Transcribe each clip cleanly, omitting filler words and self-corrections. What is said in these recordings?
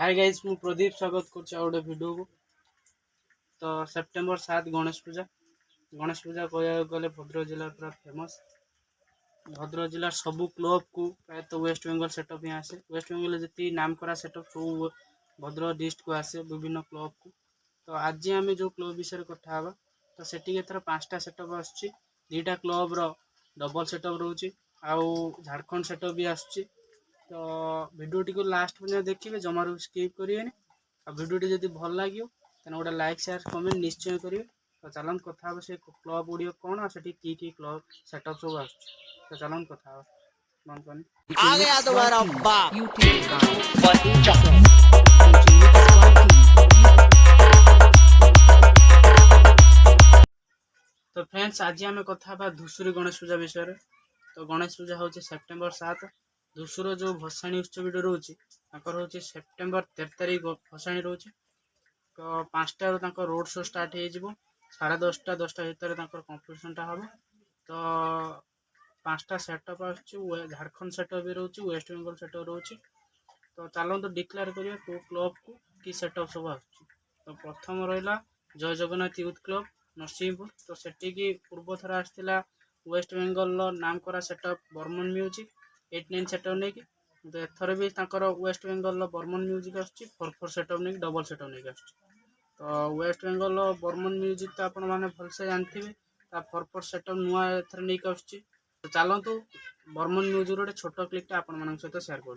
Hi guys मु प्रदीप स्वागत कर वीडियो को। तो सेप्टेम्बर 7 गणेश पूजा कह गले भद्रक जिला पूरा फेमस। भद्रक जिला सबू क्लब को प्राय तो वेस्ट बेंगल सेटअप ही आसे। वेस्ट बेंगल जी नाम करा सेटअप सब भद्रक डिस्ट्रिक्ट को आसे विभिन्न क्लब को। तो आज आम जो क्लब विषय कथा तो सेठी एथर 5टा सेटअप आसुची। 2टा क्लब रो डबल सेटअप रोचे आउ झारखंड सेटअप भी आसुची। तो वीडियो को लास्ट पर्यटन देखिए, जमारू स्किप करेंगे। और वीडियो जब भल लगे तो गोटे लाइक शेयर कमेंट निश्चय करेंगे। तो चलन कथा से क्लब गुड़िया कौन और की क्लब सेटअप सब आस। तो चलन कथा आ गया तुम्हारा बाप। तो फ्रेंड्स आज आम कथा धूसुरी गणेश पूजा विषय। तो गणेश पूजा हूँ सेप्टेम्बर 7। धूसुर जो भसाणी उत्सव रोचे हूँ सेप्टेम्बर 13 तारिख भसाणी रोचे। तो 5टार रोड शो स्टार्ट हो 10:30 10टा भितर कंपिटिशन हम। तो 5टा सेटअप झारखंड सेटअप भी रोचे, वेस्ट बेंगल सेटअप रोचे। तो चलो तो डिक्लेयर करिया को क्लब को कि सेटअप सब आ। तो प्रथम रहा जय जगन्नाथ यूथ क्लब नरसिंहपुर। तो सेठी पूर्व थर आसला वेस्ट बेंगल नाम करा सेटअप बर्मन म्यूजिक 8-9 सेटअप नहीं। तो एथर भी वेस्ट बेंगल बर्मन म्यूजिक आसर सेटअप नहीं डबल सेटअप नहीं आस। तो वेस्ट बेंगल बर्मन म्यूजिक तो आपण मैंने भलसे जानते हैं 4 सेटअप नुआ एथर नहीं आस। तो चलतु बर्मन म्यूजिक गोटे छोट क्लिप आपण मान सहित शेयर कर।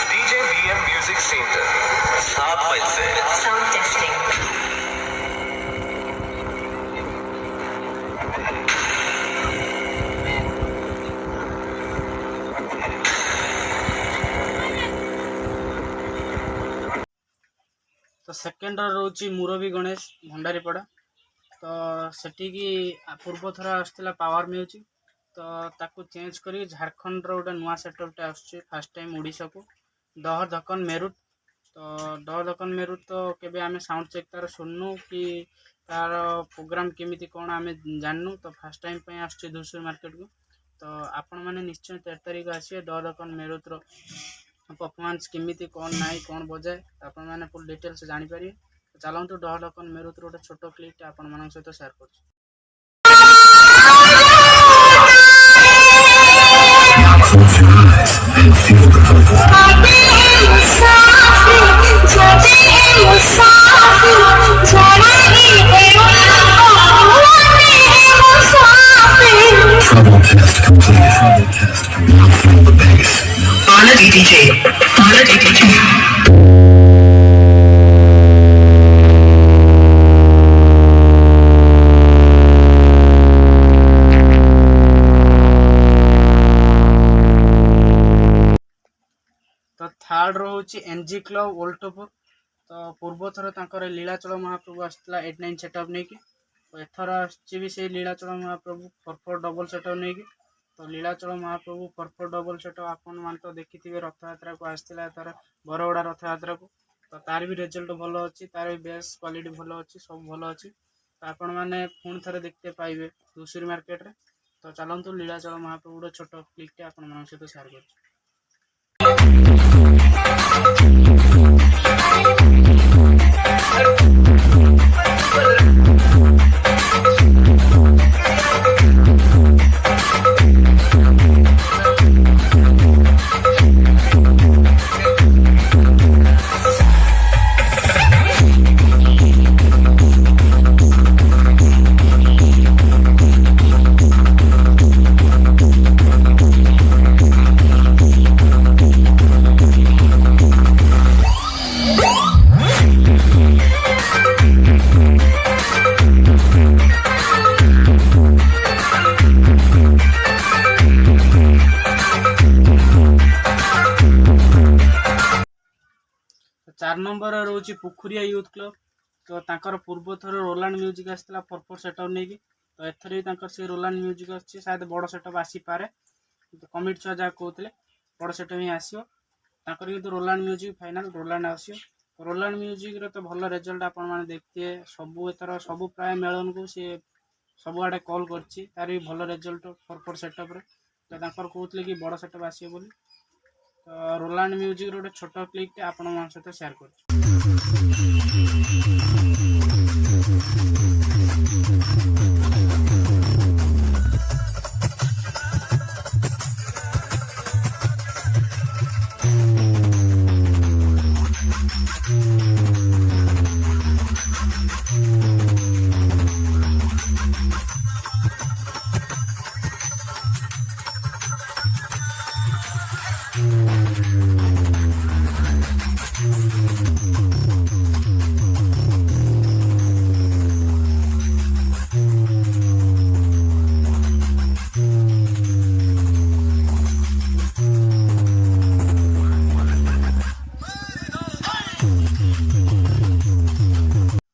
DJ BM Music Center 7 मई से साउंड टेस्टिंग। तो सेकेंड रोची मुरबी गणेश भंडारीपड़ा। तो सेठी पूर्व थर आसला पावर म्यूजिक। तो ताकू चेंज कर झारखंड गोटे नुआ सेटअप आस फास्ट टाइम ओडिशा को दह धकन मेरुट। तो दह धकन मेरुट तो केबे आमे साउंड चेक तार सुननु कि तार प्रोग्राम केमिति कौन आमे जाननु। तो फास्ट टाइम पे आसुची धूसुरी मार्केट को। तो आपण मैंने निश्चय 13 तारिख आसिए दह धकन मेरुट रो परफॉर्मेंस केमिति कौन नाई कौन बजाए आपण मैंने फुल डिटेल्स जानीपारे। चलतु दह धकन मेरुट गोटे छोट क्लिप आपण मान सहित शेयर कर। Close your eyes and feel the purple. Trouble test complete. Now feel the bass. Quality DJ. Quality DJ. तो थर्ड रोचे एनजी क्लब ओल्टपुर। तो पूर्व थर तक लीलाचल महाप्रभु आसला 8-9 सेटअप नहीं। तो एथर आसी से लीलाचल महाप्रभु 4 डबल सेटअप नहीं। तो लीलाचल महाप्रभु 4 डबल सेटअप आपण मान तो देखिथे रथ यात्रा को आसला तार बरगड़ा रथ यात्रा को। तो तार भी रिजल्ट भल अच्छी, तार भी बेस क्वालिटी भल अच्छी, सब भल अच्छी। तो आपण मैंने पुणी थे देखते पाइबे धूसुरी मार्केट रे। तो चलतु लीलाचल महाप्रभु गोटे छोट क्लिप आपण मान सहित शेयर कर। 4 नंबर रोचे पुखुरिया यूथ क्लब। तो तांकर पूर्व थर रोलांड म्यूजिक आसला 4 सेटअप नहीं कि तो एथर भी तांकर से रोलांड म्यूजिक आछी शायद बड़ सेटअप आसी पारे तो कमिटी छुआ जहाँ कहते बड़ सेटअप ही आसो तांकर किंतु रोलांड म्यूजिक फाइनल रोलांड आसो रोलांड म्यूजिक रे तो भल रिजल्ट आपण माने देखते सबू एथर सबू प्राय मेलन को सी सब आड़े कॉल करछि तार भी भल रिजल्ट 4 सेटअप रे तो तांकर कहते कि बड़ सेटअप आसो बोली तो रोलांड म्यूजिक रो छोट क्लिप आपण मान सहित शेयर कर।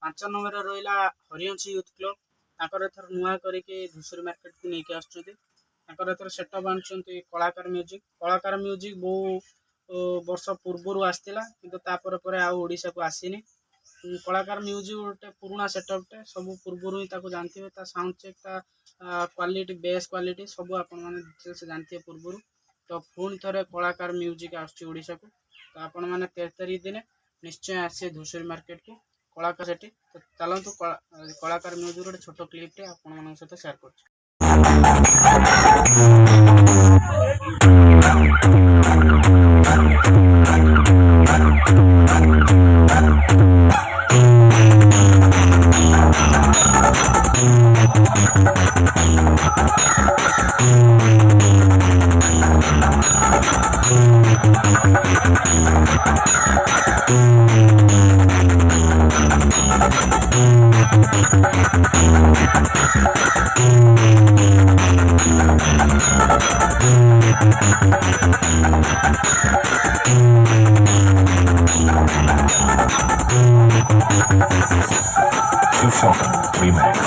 पांच नंबर रहा हरिवंश यूथ क्लब ताकर एथर नुआ करके धूसरी मार्केट को लेकिन आसर एथर सेटअप आनी कलाकार म्यूजिक बहु वर्ष पूर्वर आसाला कि आशा को आसीनी कलाकार म्यूजिक गोटे पुराना सेटअपटे सब पूर्वर ही जानते sound check quality base quality सब आपसे जानते पूर्वर तो पुणी थे कलाकार म्यूजिक आशा को तो आपण मैंने 13 तारीख दिन निश्चय आसे धूसरी मार्केट को कलाकार सेठी तो चलतु कलाकार म्यूजिक गोटे छोट क्लिपटे आपण सहित शेयर कर। Remix.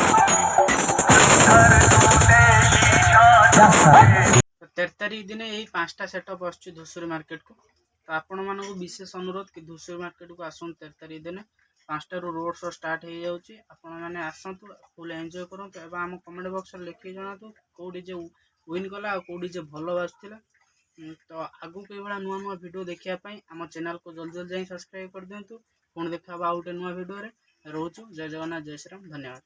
13 तारीख दिन यही 5टा सेटअप आसुची धूसरी मार्केट को तो आपण मानक विशेष अनुरोध कि धूसरी मार्केट को आसन 13 तारीख दिन 5टा रोड शो स्टार्ट हो जाउची आपण माने आसंतु फुल एंजॉय करंतु एबा हम कमेंट बॉक्स रे लिखि जणातु कोडी जे विन कला आ कोडी जे भलो बासथिला तो आगु के बड़ा नुआ नुआ वीडियो देखिया पई हम चैनल को जल्दी जल्दी सब्सक्राइब कर दियंतु पुणी देखा आउटे नुआ वीडियो रे रोचु जय जगन्नाथ जय श्री राम धन्यवाद।